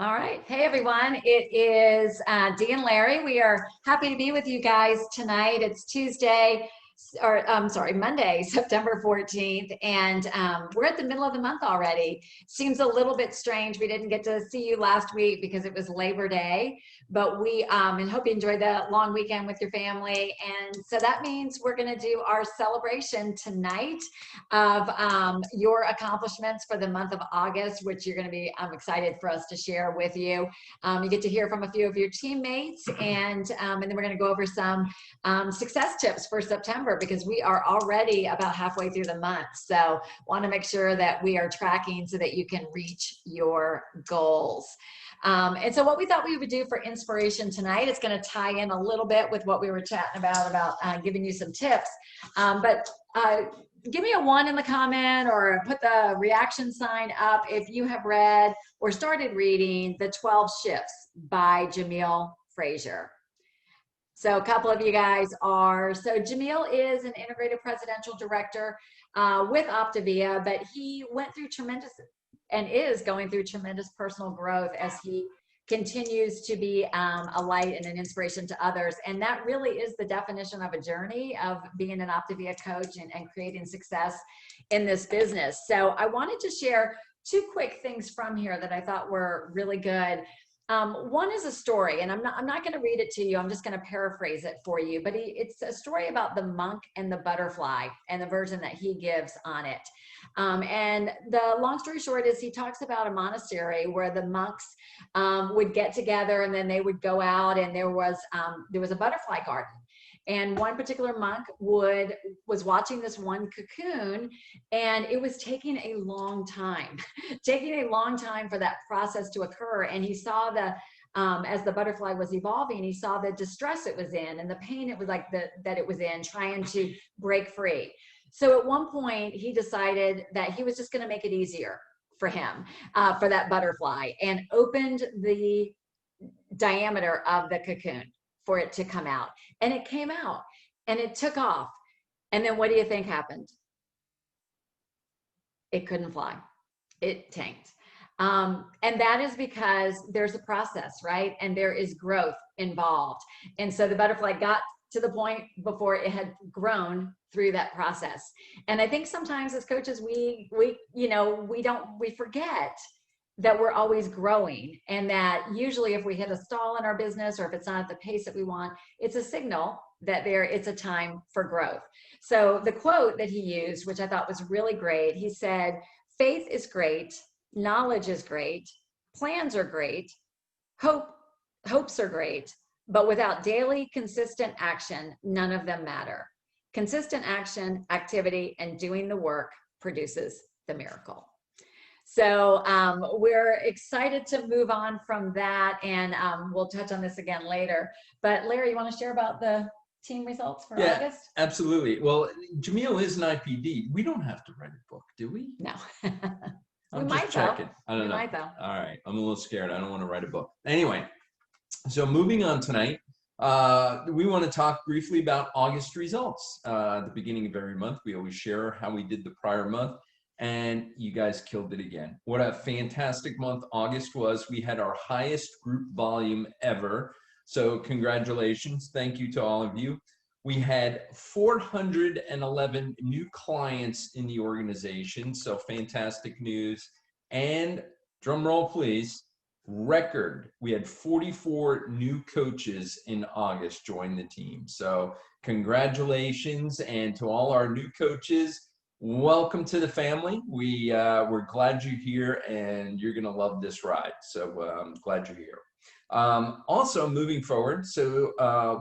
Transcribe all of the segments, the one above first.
All right. Hey, everyone. It is Dee and Larry. We are happy to be with you guys tonight. It's Tuesday, or I'm sorry, Monday, September 14th. And we're at the middle of the month already. Seems a little bit strange. We didn't get to see you last week because it was Labor Day, but we and hope you enjoyed the long weekend with your family. And so that means we're going to do our celebration tonight of your accomplishments for the month of August, which you're going to be excited for us to share with you. You get to hear from a few of your teammates, and then we're going to go over some success tips for September because we are already about halfway through the month. So want to make sure that we are tracking so that you can reach your goals. And so what we thought we would do for inspiration tonight, it's going to tie in a little bit with what we were chatting about giving you some tips. But give me a 1 in the comment or put the reaction sign up if you have read or started reading The 12 Shifts by Jamil Frazier. So a couple of you guys are. So Jamil is an integrated presidential director with Optavia, but he went through tremendous and is going through tremendous personal growth as he continues to be a light and an inspiration to others. And that really is the definition of a journey of being an Optavia coach and creating success in this business. So I wanted to share 2 quick things from here that I thought were really good. One is a story, and I'm not going to read it to you. I'm just going to paraphrase it for you. But it's a story about the monk and the butterfly and the version that he gives on it. And the long story short is he talks about a monastery where the monks would get together and then they would go out, and there was a butterfly garden. And one particular monk was watching this one cocoon, and it was taking a long time, taking a long time for that process to occur. And he saw as the butterfly was evolving, he saw the distress it was in and the pain it was like that it was in, trying to break free. So at one point, he decided that he was just going to make it easier for him, for that butterfly, and opened the diameter of the cocoon for it to come out. And it came out and it took off. And then what do you think happened? It couldn't fly. It tanked. And that is because there's a process, right? And there is growth involved. And so the butterfly got to the point before it had grown through that process. And I think sometimes as coaches, we forget that we're always growing, and that usually if we hit a stall in our business or if it's not at the pace that we want, it's a signal that it's a time for growth. So the quote that he used, which I thought was really great, he said, "Faith is great, knowledge is great, plans are great, hopes are great, but without daily consistent action, none of them matter. Consistent action, activity, and doing the work produces the miracle." So we're excited to move on from that, and we'll touch on this again later. But Larry, you want to share about the team results for August? Absolutely. Well, Jamil is an IPD. We don't have to write a book, do we? No. I'm just checking. I don't know. Might, though. All right. I'm a little scared. I don't want to write a book. Anyway, so moving on tonight, we want to talk briefly about August results. At the beginning of every month, we always share how we did the prior month. And you guys killed it again. What a fantastic month August was. We had our highest group volume ever. So congratulations. Thank you to all of you. We had 411 new clients in the organization. So fantastic news. And drum roll, please, record. We had 44 new coaches in August join the team. So congratulations. And to all our new coaches, welcome to the family. We're glad you're here, and you're gonna love this ride. So I'm glad you're here. Also moving forward, so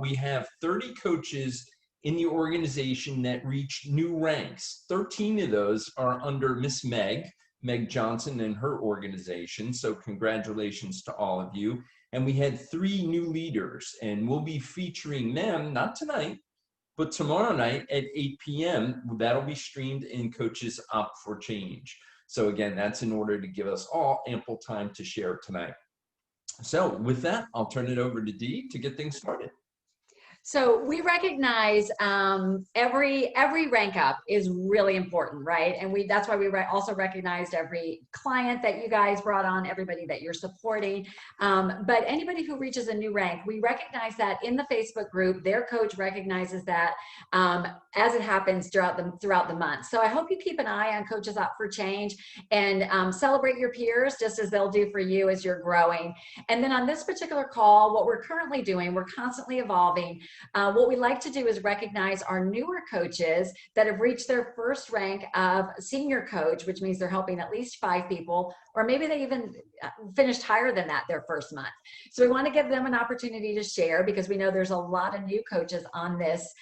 we have 30 coaches in the organization that reached new ranks. 13 of those are under Miss Meg Johnson and her organization. So congratulations to all of you. And we had 3 new leaders, and we'll be featuring them, not tonight, but tomorrow night at 8 p.m., that'll be streamed in Coaches Up for Change. So again, that's in order to give us all ample time to share tonight. So with that, I'll turn it over to Dee to get things started. So we recognize every rank up is really important, right? And that's why we also recognized every client that you guys brought on, everybody that you're supporting. But anybody who reaches a new rank, we recognize that in the Facebook group, their coach recognizes that as it happens throughout the month. So I hope you keep an eye on Coaches Up for Change and celebrate your peers just as they'll do for you as you're growing. And then on this particular call, what we're currently doing, we're constantly evolving. What we like to do is recognize our newer coaches that have reached their first rank of senior coach, which means they're helping at least 5 people, or maybe they even finished higher than that their first month. So we want to give them an opportunity to share because we know there's a lot of new coaches on this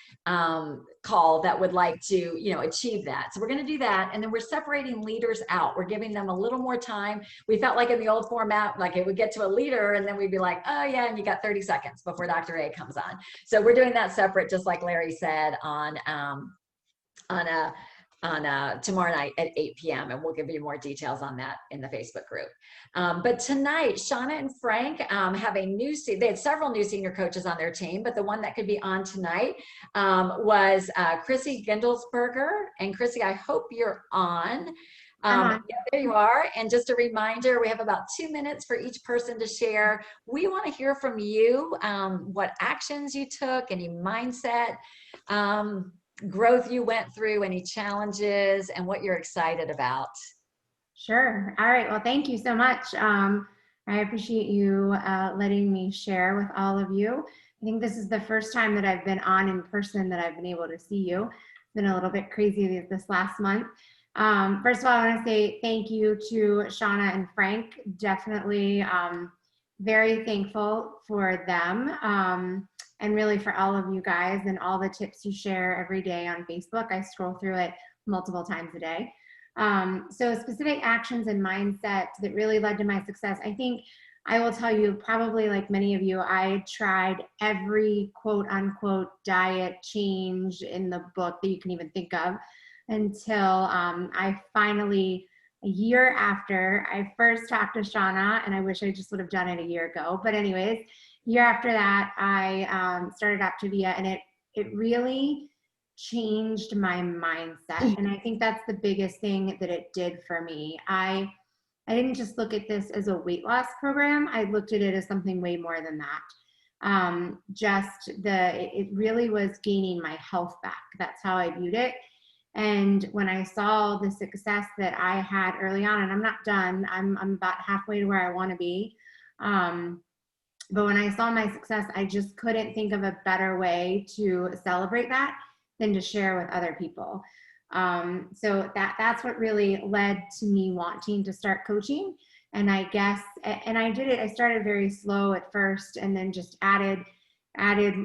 call that would like to, achieve that. So we're going to do that. And then we're separating leaders out. We're giving them a little more time. We felt like in the old format, like it would get to a leader and then we'd be like, oh yeah, and you got 30 seconds before Dr. A comes on. So we're doing that separate, just like Larry said, on tomorrow night at 8 p.m. And we'll give you more details on that in the Facebook group. But tonight, Shauna and Frank have they had several new senior coaches on their team, but the one that could be on tonight was Chrissy Gendelsberger. And Chrissy, I hope you're on. Yeah, there you are. And just a reminder, we have about 2 minutes for each person to share. We want to hear from you, what actions you took, any mindset growth you went through, any challenges, and what you're excited about. Sure. All right. Well, thank you so much. I appreciate you letting me share with all of you. I think this is the first time that I've been on in person that I've been able to see you. It's been a little bit crazy this last month. First of all, I want to say thank you to Shauna and Frank. Definitely very thankful for them and really for all of you guys and all the tips you share every day on Facebook. I scroll through it multiple times a day. So specific actions and mindset that really led to my success. I think I will tell you, probably like many of you, I tried every quote unquote diet change in the book that you can even think of until I finally, a year after I first talked to Shauna, and I wish I just would have done it a year ago. But anyways, a year after that, I started Optavia, and it really changed my mindset. And I think that's the biggest thing that it did for me. I didn't just look at this as a weight loss program. I looked at it as something way more than that. It really was gaining my health back. That's how I viewed it. And when I saw the success that I had early on, and I'm not done, I'm about halfway to where I want to be. But when I saw my success, I just couldn't think of a better way to celebrate that than to share with other people. So that's what really led to me wanting to start coaching. And I guess, and I did it, I started very slow at first and then just added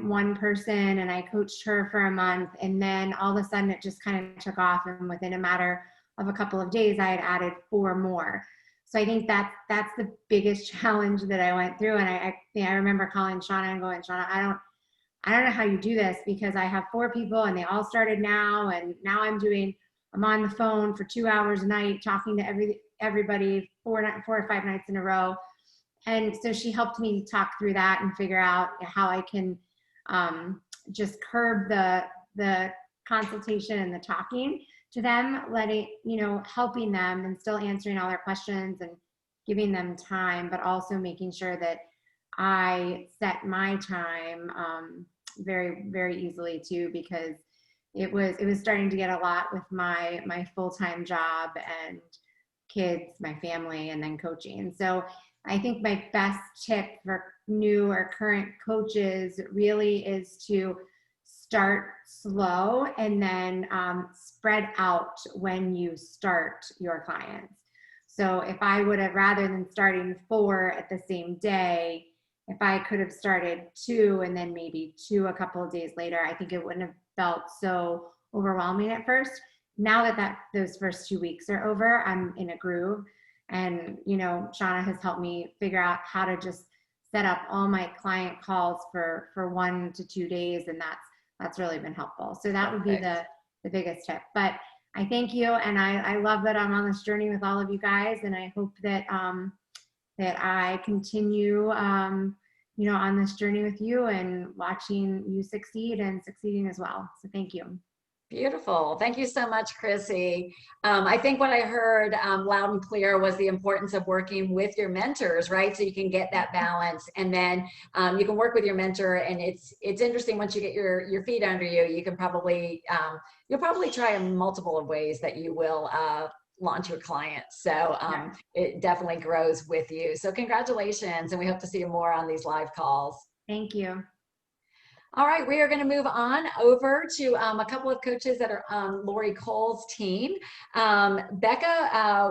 one person and I coached her for a month. And then all of a sudden it just kind of took off. And within a matter of a couple of days, I had added 4 more. So I think that's the biggest challenge that I went through. And I remember calling Shauna and going, Shauna, I don't know how you do this because I have 4 people and they all started now. And now I'm on the phone for 2 hours a night talking to everybody 4 or 5 nights in a row. And so she helped me talk through that and figure out how I can just curb the consultation and the talking to them, helping them and still answering all their questions and giving them time, but also making sure that I set my time very, very easily too, because it was starting to get a lot with my full-time job and kids, my family, and then coaching. So I think my best tip for new or current coaches really is to start slow and then spread out when you start your clients. So if I would have, rather than starting 4 at the same day, if I could have started 2 and then maybe 2 a couple of days later, I think it wouldn't have felt so overwhelming at first. Now that those first 2 weeks are over, I'm in a groove. And, Shauna has helped me figure out how to just set up all my client calls for 1 to 2 days. And that's really been helpful. So that would be the biggest tip. But I thank you. And I love that I'm on this journey with all of you guys. And I hope that, that I continue on this journey with you and watching you succeed and succeeding as well. So thank you. Beautiful. Thank you so much, Chrissy. I think what I heard loud and clear was the importance of working with your mentors, right? So you can get that balance, and then you can work with your mentor. And it's interesting, once you get your feet under you, you can probably you'll probably try multiple of ways that you will launch your clients. So it definitely grows with you. So congratulations, and we hope to see you more on these live calls. Thank you. All right, we are going to move on over to a couple of coaches that are on Lori Cole's team. Becca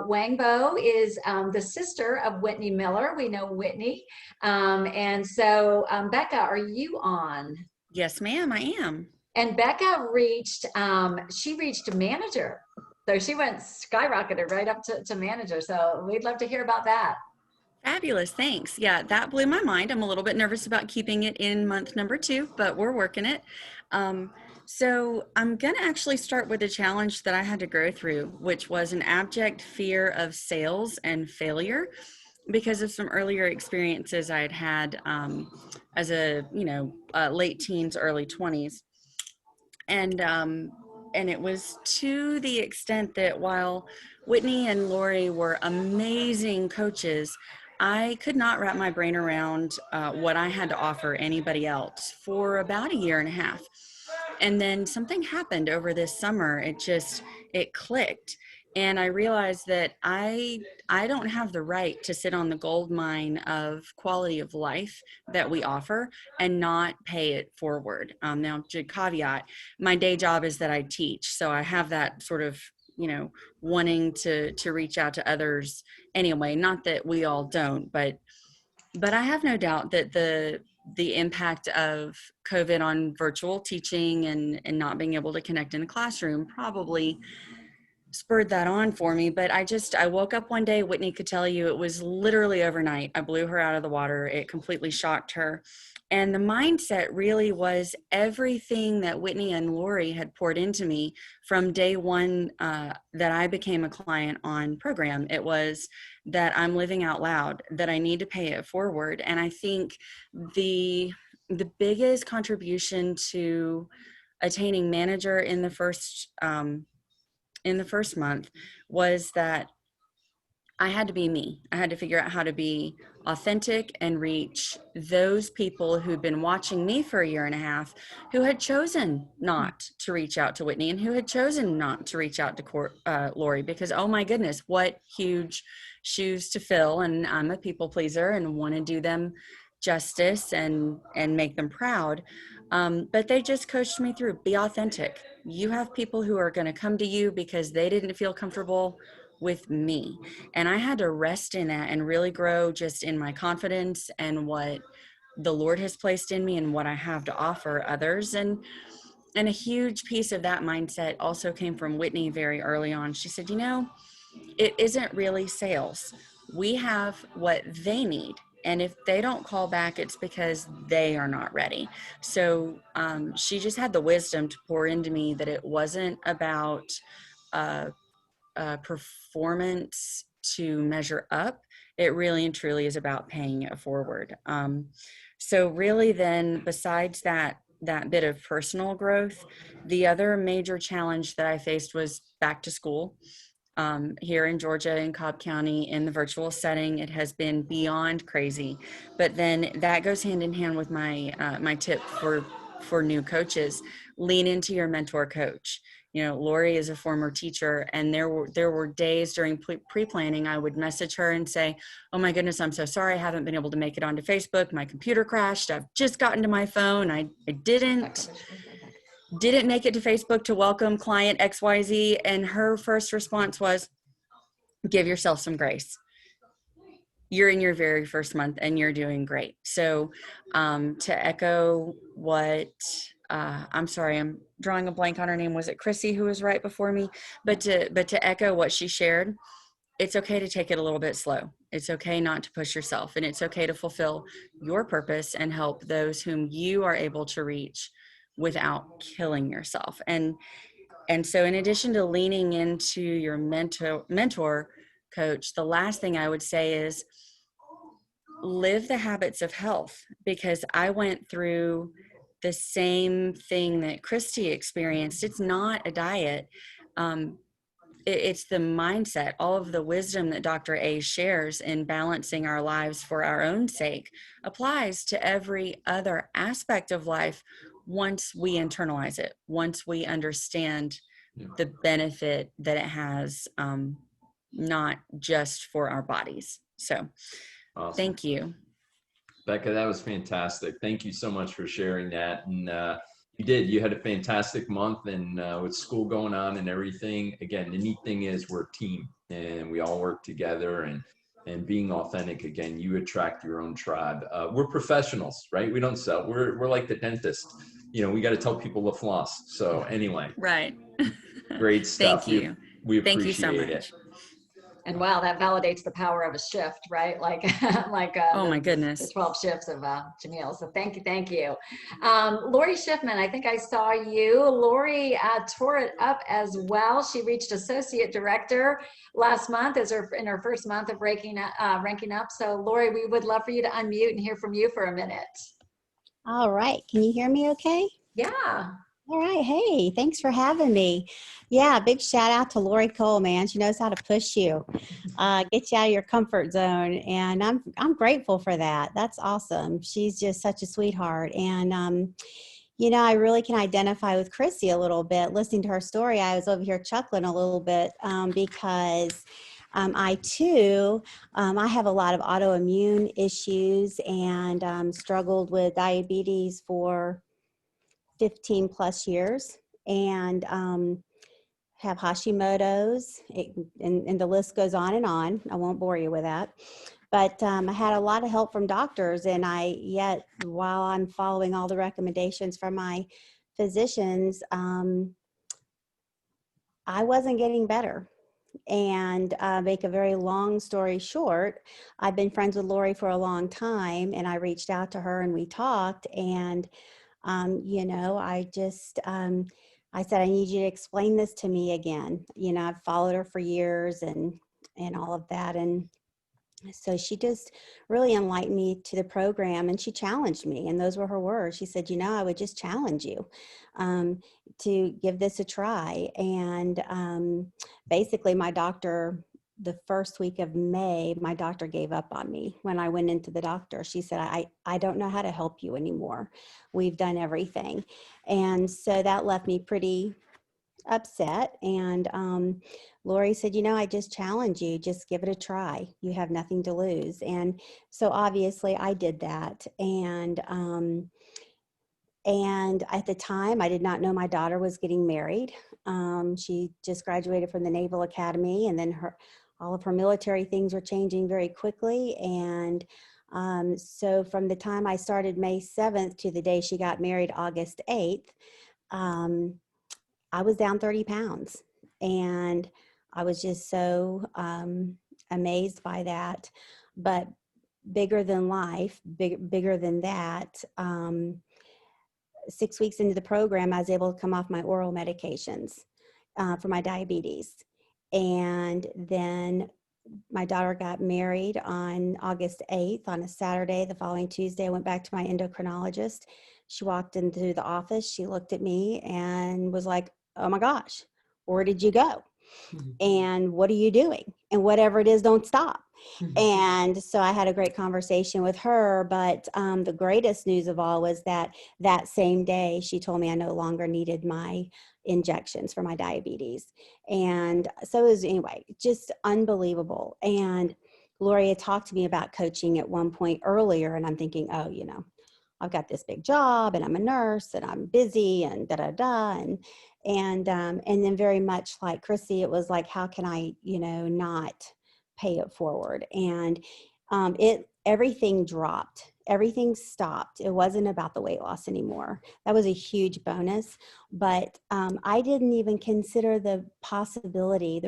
Wangbo is the sister of Whitney Miller. We know Whitney. And so Becca, are you on? Yes, ma'am, I am. And Becca reached manager. So she went skyrocketed right up to manager. So we'd love to hear about that. Fabulous, thanks. Yeah, that blew my mind. I'm a little bit nervous about keeping it in month number 2, but we're working it. So I'm going to actually start with a challenge that I had to go through, which was an abject fear of sales and failure because of some earlier experiences I had had as a, late teens, early 20s. And it was to the extent that while Whitney and Lori were amazing coaches, I could not wrap my brain around what I had to offer anybody else for about a year and a half. And then something happened over this summer. It clicked. And I realized that I don't have the right to sit on the gold mine of quality of life that we offer and not pay it forward. Now, to caveat, my day job is that I teach. So I have that sort of wanting to reach out to others anyway. Not that we all don't, but I have no doubt that the impact of COVID on virtual teaching and not being able to connect in the classroom probably spurred that on for me. But I woke up one day, Whitney could tell you, it was literally overnight. I blew her out of the water. It completely shocked her. And the mindset really was everything that Whitney and Lori had poured into me from day one that I became a client on program. It was that I'm living out loud, that I need to pay it forward. And I think the biggest contribution to attaining manager in the first month was that I had to be me. I had to figure out how to be authentic and reach those people who'd been watching me for a year and a half, who had chosen not to reach out to Whitney and who had chosen not to reach out to Lori, because, oh my goodness, what huge shoes to fill. And I'm a people pleaser and want to do them justice and make them proud. But they just coached me through, be authentic. You have people who are going to come to you because they didn't feel comfortable with me. And I had to rest in that and really grow just in my confidence and what the Lord has placed in me and what I have to offer others. And a huge piece of that mindset also came from Whitney very early on. She said, it isn't really sales. We have what they need. And if they don't call back, it's because they are not ready. So she just had the wisdom to pour into me that it wasn't about performance to measure up. It really and truly is about paying it forward. So really then, besides that bit of personal growth, the other major challenge that I faced was back to school. Here in Georgia, in Cobb County, in the virtual setting, it has been beyond crazy. But then that goes hand in hand with my my tip for new coaches: lean into your mentor coach. Lori is a former teacher, and there were days during pre-planning I would message her and say, "Oh my goodness, I'm so sorry, I haven't been able to make it onto Facebook. My computer crashed. I've just gotten to my phone. I didn't make it to Facebook to welcome client XYZ." And her first response was, give yourself some grace. You're in your very first month and you're doing great. So to echo what, I'm sorry, I'm drawing a blank on her name. Was it Chrissy who was right before me? But to echo what she shared, it's okay to take it a little bit slow. It's okay not to push yourself, and it's okay to fulfill your purpose and help those whom you are able to reach without killing yourself. And so in addition to leaning into your mentor coach, the last thing I would say is live the habits of health, because I went through the same thing that Christy experienced. It's not a diet. It's the mindset. All of the wisdom that Dr. A shares in balancing our lives for our own sake applies to every other aspect of life once we internalize it, once we understand Yeah. the benefit that it has, not just for our bodies. So Awesome. thank you. Becca, that was fantastic. Thank you so much for sharing that. And you had a fantastic month, and with school going on and everything, again, the neat thing is we're a team and we all work together, and being authentic, again, you attract your own tribe. We're professionals, right? We don't sell. We're like the dentist. We got to tell people to floss. So anyway, Right. great stuff. Thank you. We Thank you so appreciate much. it. And wow, that validates the power of a shift, right? Like, Oh my the goodness. 12 shifts of Jamil. So thank you. Lori Schiffman, I think I saw you. Lori tore it up as well. She reached associate director last month in her first month of ranking up. So Lori, we would love for you to unmute and hear from you for a minute. All right. Can you hear me okay? Yeah. All right. Hey, thanks for having me. Yeah, big shout out to Lori Cole, man. She knows how to push you, get you out of your comfort zone. And I'm grateful for that. That's awesome. She's just such a sweetheart. And, I really can identify with Chrissy a little bit. Listening to her story, I was over here chuckling a little bit because I too, I have a lot of autoimmune issues and struggled with diabetes for 15 plus years, and have Hashimoto's, and the list goes on and on. I won't bore you with that. But I had a lot of help from doctors, and yet while I'm following all the recommendations from my physicians, I wasn't getting better. And make a very long story short, I've been friends with Lori for a long time, and I reached out to her and we talked, and I said, I need you to explain this to me again. I've followed her for years and all of that. And so she just really enlightened me to the program, and she challenged me. And those were her words. She said, I would just challenge you to give this a try. And basically my doctor, the first week of May, my doctor gave up on me when I went into the doctor. She said, I don't know how to help you anymore. We've done everything. And so that left me pretty upset. And Lori said, I just challenge you, just give it a try. You have nothing to lose. And so obviously I did that. And at the time, I did not know my daughter was getting married. She just graduated from the Naval Academy, and then all of her military things were changing very quickly. And so from the time I started May 7th to the day she got married, August 8th, I was down 30 pounds. And I was just so amazed by that. But bigger than life, bigger than that, 6 weeks into the program, I was able to come off my oral medications for my diabetes. And then my daughter got married on August 8th on a Saturday. The following Tuesday, I went back to my endocrinologist. She walked into the office. She looked at me and was like, oh my gosh, where did you go? And what are you doing? And whatever it is, don't stop. And so I had a great conversation with her, but the greatest news of all was that same day, she told me I no longer needed my injections for my diabetes. And so it was, anyway, just unbelievable. And Lori had talked to me about coaching at one point earlier, and I'm thinking, oh, I've got this big job and I'm a nurse and I'm busy and and then very much like Chrissy, it was like, how can I, not pay it forward? And everything dropped, everything stopped. It wasn't about the weight loss anymore. That was a huge bonus, but I didn't even consider the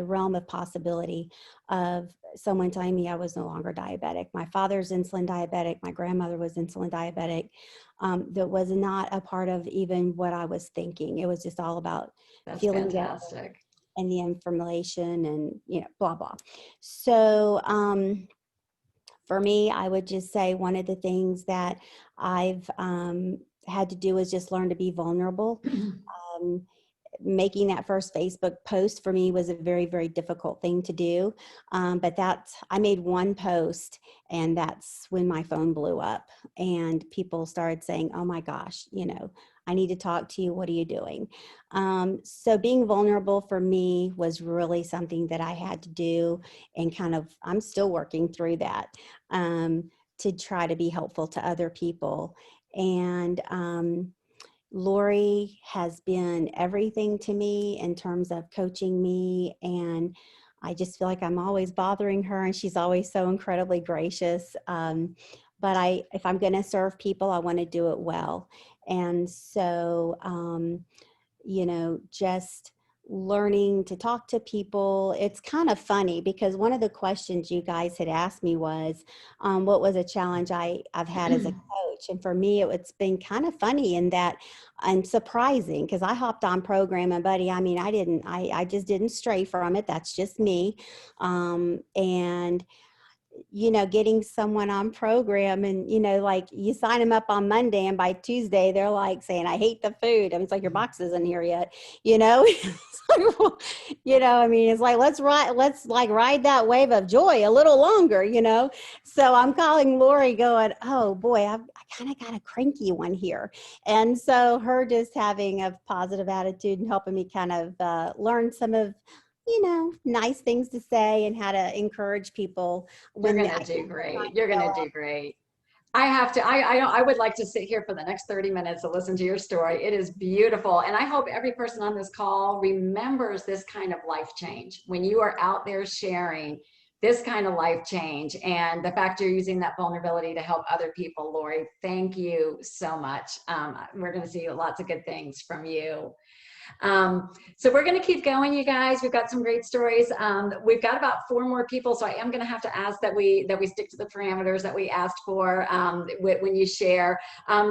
realm of possibility of someone telling me I was no longer diabetic. My father's insulin diabetic. My grandmother was insulin diabetic. That was not a part of even what I was thinking. It was just all about feeling fantastic. And the information and, blah, blah. So For me, I would just say one of the things that I've had to do is just learn to be vulnerable. Making that first Facebook post for me was a very, very difficult thing to do. But I made one post, and that's when my phone blew up and people started saying, oh my gosh, I need to talk to you. What are you doing? So being vulnerable for me was really something that I had to do, and I'm still working through that to try to be helpful to other people. And Lori has been everything to me in terms of coaching me, and I just feel like I'm always bothering her, and she's always so incredibly gracious. But if I'm going to serve people, I want to do it well. And so, just learning to talk to people. It's kind of funny because one of the questions you guys had asked me was, what was a challenge I've had as a coach? And for me, it's been kind of funny in that, and surprising, because I hopped on program, and buddy, I just didn't stray from it. That's just me. And getting someone on program, and, like you sign them up on Monday, and by Tuesday, they're like saying, I hate the food. And it's like, your box isn't here yet, it's like, let's ride that wave of joy a little longer, So I'm calling Lori going, oh boy, I kind of got a cranky one here. And so her just having a positive attitude and helping me kind of learn some of, nice things to say and how to encourage people. You're going to do great. You're going to do great. I would like to sit here for the next 30 minutes to listen to your story. It is beautiful. And I hope every person on this call remembers this kind of life change. When you are out there sharing this kind of life change, and the fact you're using that vulnerability to help other people, Lori, thank you so much. We're going to see lots of good things from you. So we're going to keep going, you guys. We've got some great stories. We've got about 4 more people, so I am going to have to ask that we stick to the parameters that we asked for when you share.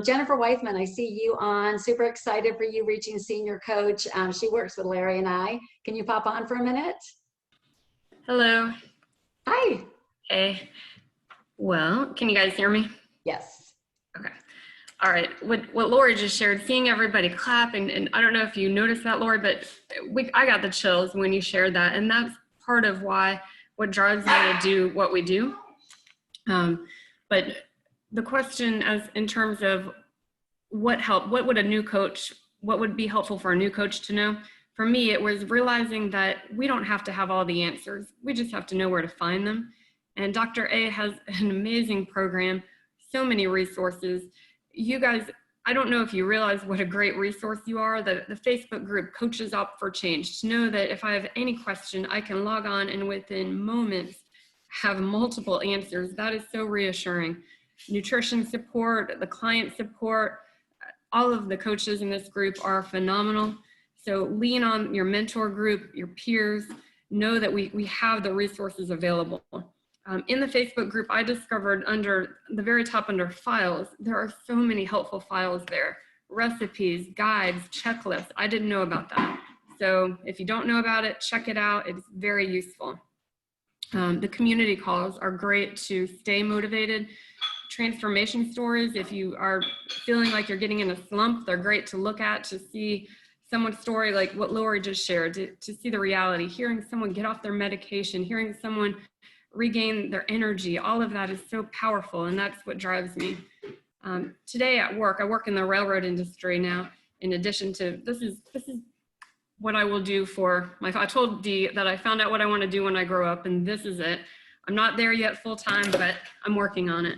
Jennifer Weithman, I see you on. Super excited for you reaching senior coach. She works with Larry and I. Can you pop on for a minute? Hello. Hi. Hey. Well, can you guys hear me? Yes. Okay. All right. What Lori just shared, seeing everybody clap, and I don't know if you noticed that, Lori, but I got the chills when you shared that, and that's part of what drives me to do what we do. But the question, as in terms of what would be helpful for a new coach to know? For me, it was realizing that we don't have to have all the answers. We just have to know where to find them. And Dr. A has an amazing program, so many resources. You guys, I don't know if you realize what a great resource you are, the Facebook group Coaches Up for Change, to know that if I have any question, I can log on and within moments have multiple answers. That is so reassuring. Nutrition support, the client support, all of the coaches in this group are phenomenal. So lean on your mentor group, your peers, know that we have the resources available. In the Facebook group, I discovered under the very top under files, there are so many helpful files there. Recipes, guides, checklists. I didn't know about that. So if you don't know about it, check it out. It's very useful. The community calls are great to stay motivated. Transformation stories, if you are feeling like you're getting in a slump, they're great to look at, to see someone's story like what Lori just shared, to see the reality, hearing someone get off their medication, hearing someone regain their energy. All of that is so powerful, and that's what drives me. Today at work, I work in the railroad industry now. In addition to this is what I will do for my. I told Dee that I found out what I want to do when I grow up, and this is it. I'm not there yet full time, but I'm working on it.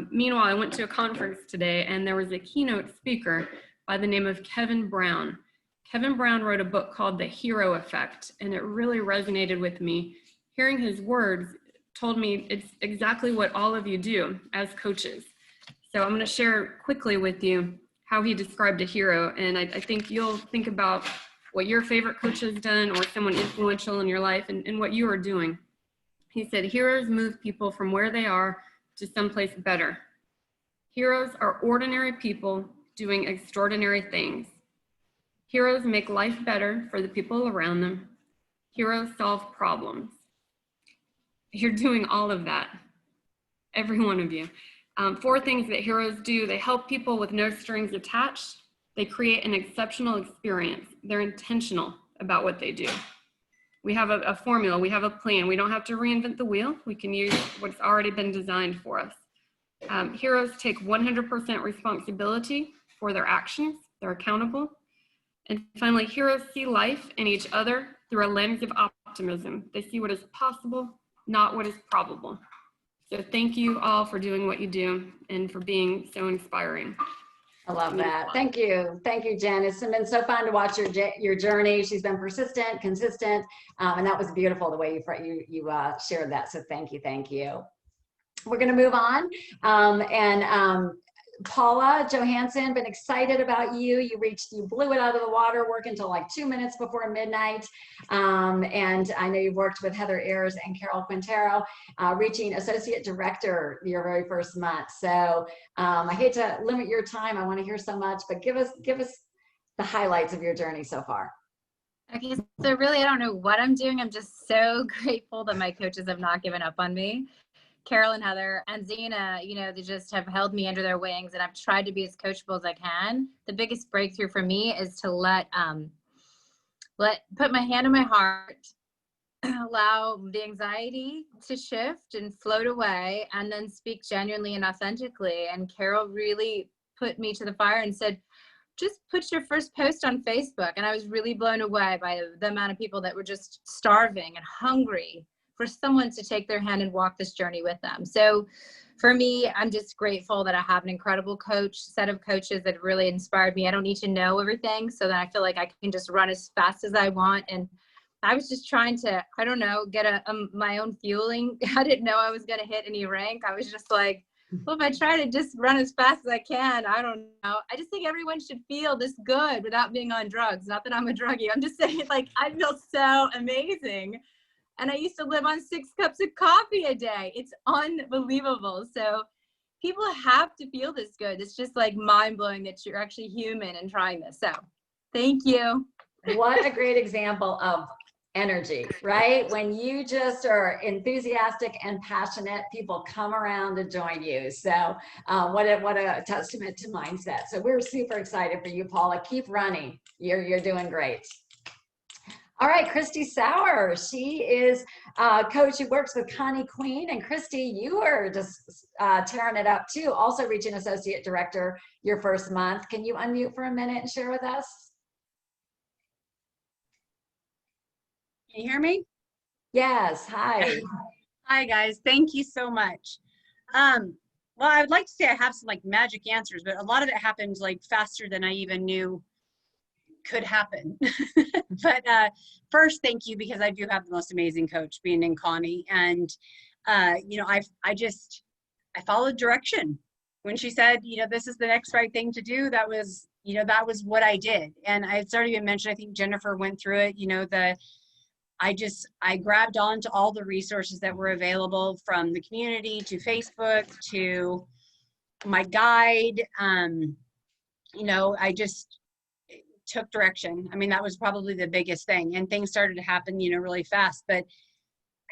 Meanwhile, I went to a conference today, and there was a keynote speaker by the name of Kevin Brown. Kevin Brown wrote a book called The Hero Effect, and it really resonated with me. Hearing his words told me it's exactly what all of you do as coaches. So I'm going to share quickly with you how he described a hero, and I think you'll think about what your favorite coach has done or someone influential in your life and what you are doing. He said, heroes move people from where they are to someplace better. Heroes are ordinary people doing extraordinary things. Heroes make life better for the people around them. Heroes solve problems. You're doing all of that. every one of you. 4 things that heroes do. They help people with no strings attached. They create an exceptional experience. They're intentional about what they do. We have a formula, we have a plan. We don't have to reinvent the wheel. We can use what's already been designed for us. Heroes take 100% responsibility for their actions. They're accountable. And finally, heroes see life and each other through a lens of optimism. They see what is possible, not what is probable. So thank you all for doing what you do and for being so inspiring. I love that. Thank you. Thank you, Jen. It's been so fun to watch your journey. She's been persistent, consistent, and that was beautiful the way you shared that. So thank you. Thank you. We're going to move on. Paula Johansson, been excited about you. You blew it out of the water, working until like 2 minutes before midnight. And I know you've worked with Heather Ayers and Carol Quintero, reaching associate director your very first month. So I hate to limit your time. I want to hear so much, but give us the highlights of your journey so far. Okay, so really, I don't know what I'm doing. I'm just so grateful that my coaches have not given up on me. Carol and Heather and Zena, they just have held me under their wings, and I've tried to be as coachable as I can. The biggest breakthrough for me is to put my hand on my heart, allow the anxiety to shift and float away, and then speak genuinely and authentically. And Carol really put me to the fire and said, just put your first post on Facebook. And I was really blown away by the amount of people that were just starving and hungry for someone to take their hand and walk this journey with them. So for me, I'm just grateful that I have an incredible set of coaches that really inspired me. I don't need to know everything, so that I feel like I can just run as fast as I want. And I was just trying to, I don't know, get my own fueling. I didn't know I was going to hit any rank. I was just like, well, if I try to just run as fast as I can, I don't know. I just think everyone should feel this good without being on drugs. Not that I'm a druggie. I'm just saying, like, I feel so amazing. And I used to live on 6 cups of coffee a day. It's unbelievable. So people have to feel this good. It's just like mind blowing that you're actually human and trying this. So thank you. What a great example of energy, right? When you just are enthusiastic and passionate, people come around to join you. So what a testament to mindset. So we're super excited for you, Paula. Keep running. You're doing great. All right, Christy Sauer. She is a coach who works with Connie Queen. And Christy, you are just tearing it up too. Also reaching associate director your first month. Can you unmute for a minute and share with us? Can you hear me? Yes. Hi. Hi, guys. Thank you so much. Well, I would like to say I have some like magic answers, but a lot of it happened like faster than I even knew could happen. But first, thank you, because I do have the most amazing coach being in Connie. And, you know, I followed direction. When she said, you know, this is the next right thing to do, that was, you know, that was what I did. And it's already been mentioned, I think Jennifer went through it, you know, I grabbed onto all the resources that were available, from the community to Facebook to my guide. You know, I just took direction. I mean, that was probably the biggest thing, and things started to happen, you know, really fast. But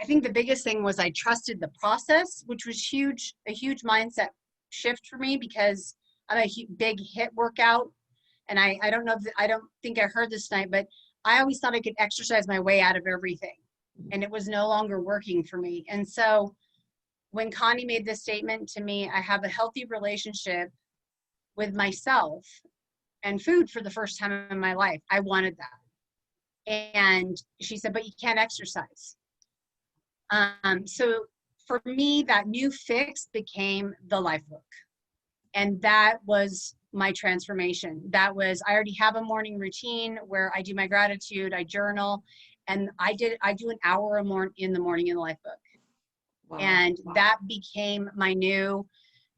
I think the biggest thing was I trusted the process, which was a huge mindset shift for me, because I'm a big HIIT workout. And I don't know, I don't think I heard this tonight, but I always thought I could exercise my way out of everything, and it was no longer working for me. And so when Connie made this statement to me, I have a healthy relationship with myself and food for the first time in my life. I wanted that. And she said, but you can't exercise. So for me, that new fix became the life book. And that was my transformation. That was, I already have a morning routine where I do my gratitude, I journal, and I do an hour in the morning in the life book. Wow. And that became my new,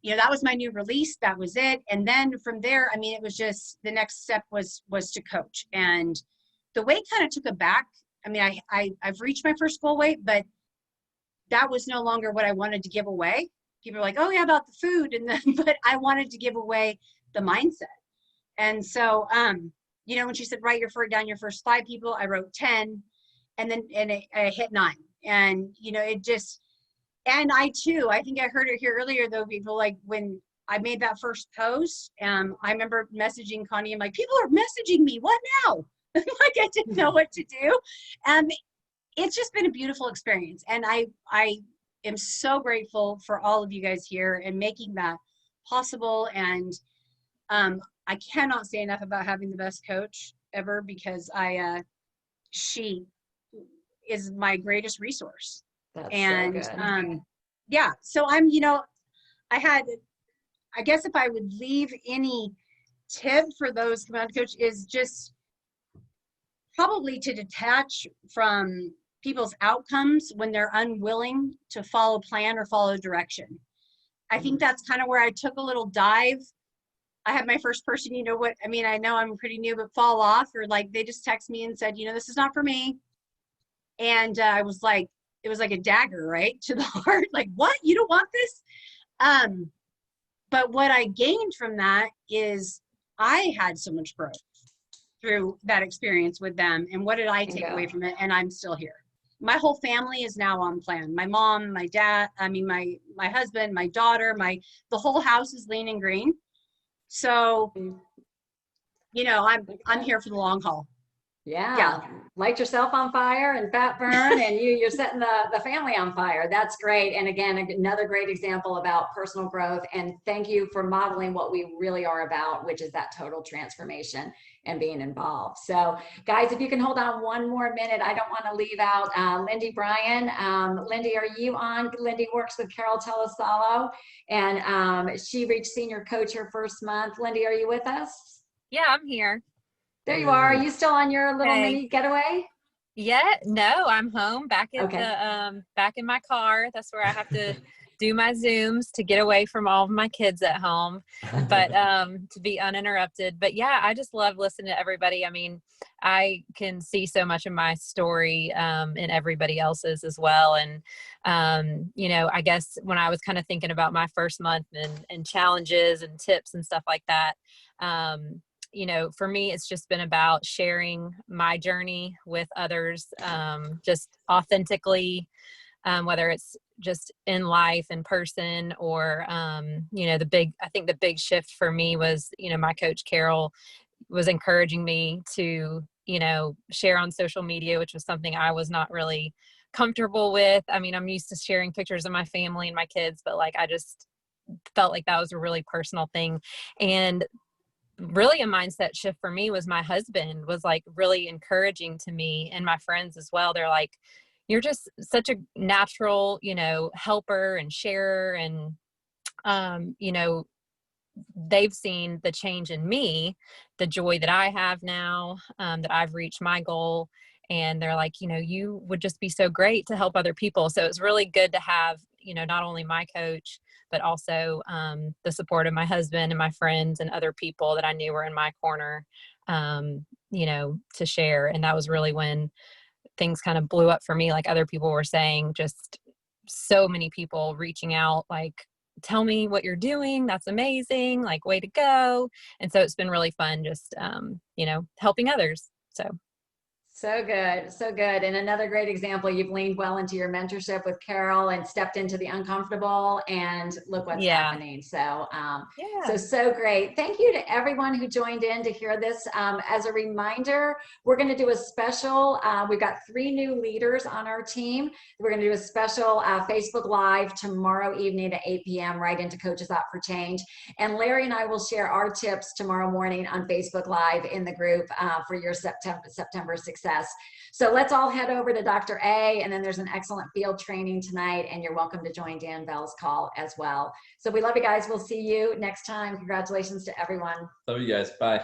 you know, that was my new release. That was it. And then from there, I mean, it was just, the next step was to coach. And the weight kind of took a back. I mean, I've reached my first goal weight, but that was no longer what I wanted to give away. People are like, oh yeah, about the food. And then, but I wanted to give away the mindset. And so, you know, when she said, write down your first 5 people, I wrote 10, and then I hit 9. And, you know, it just, And I too, I think I heard it here earlier though, people, like when I made that first post, I remember messaging Connie, I'm like, people are messaging me, what now? Like I didn't know what to do. It's just been a beautiful experience. And I am so grateful for all of you guys here and making that possible. And I cannot say enough about having the best coach ever, because she is my greatest resource. That's And so good. yeah, so I guess if I would leave any tip for those coming out to coach is just probably to detach from people's outcomes when they're unwilling to follow plan or follow direction. I think that's kind of where I took a little dive. I had my first person, I know I'm pretty new, but fall off, or like they just text me and said, this is not for me. And I was like, it was like a dagger, right, to the heart. Like, what? You don't want this? But what I gained from that is I had so much growth through that experience with them. And what did I take away from it? And I'm still here. My whole family is now on plan. My mom, my dad, my husband, my daughter, the whole house is lean and green. So, I'm here for the long haul. Yeah. Light yourself on fire and fat burn, and you're setting the family on fire. That's great. And again, another great example about personal growth. And thank you for modeling what we really are about, which is that total transformation and being involved. So guys, if you can hold on one more minute, I don't want to leave out Lindy Bryan. Lindy, are you on? Lindy works with Carol Telesalo, and she reached senior coach her first month. Lindy, are you with us? Yeah, I'm here. There you are. Are you still on your little Hey. mini getaway? Yeah, no, I'm home back at Okay. the back in my car. That's where I have to do my Zooms to get away from all of my kids at home, but to be uninterrupted. But yeah, I just love listening to everybody. I mean, I can see so much of my story in everybody else's as well. And I guess when I was kind of thinking about my first month and challenges and tips and stuff like that, for me, it's just been about sharing my journey with others, just authentically, whether it's just in life, in person, or, I think the big shift for me was, my coach Carol was encouraging me to, share on social media, which was something I was not really comfortable with. I mean, I'm used to sharing pictures of my family and my kids, but like, I just felt like that was a really personal thing. And really a mindset shift for me was my husband was like really encouraging to me, and my friends as well. They're like, you're just such a natural, helper and sharer. And, they've seen the change in me, the joy that I have now, that I've reached my goal. And they're like, you would just be so great to help other people. So it's really good to have, not only my coach, but also the support of my husband and my friends and other people that I knew were in my corner, to share. And that was really when things kind of blew up for me. Like other people were saying, just so many people reaching out, like, tell me what you're doing. That's amazing. Like, way to go. And so it's been really fun just, helping others. So good. So good. And another great example, you've leaned well into your mentorship with Carol and stepped into the uncomfortable, and look what's happening. So, so great. Thank you to everyone who joined in to hear this. As a reminder, we're going to do a special, we've got 3 new leaders on our team. We're going to do a special Facebook Live tomorrow evening at 8 p.m. right into Coaches Out for Change. And Larry and I will share our tips tomorrow morning on Facebook Live in the group for your September success. So let's all head over to Dr. A, and then there's an excellent field training tonight, and you're welcome to join Dan Bell's call as well. So we love you guys. We'll see you next time. Congratulations to everyone. Love you guys. Bye.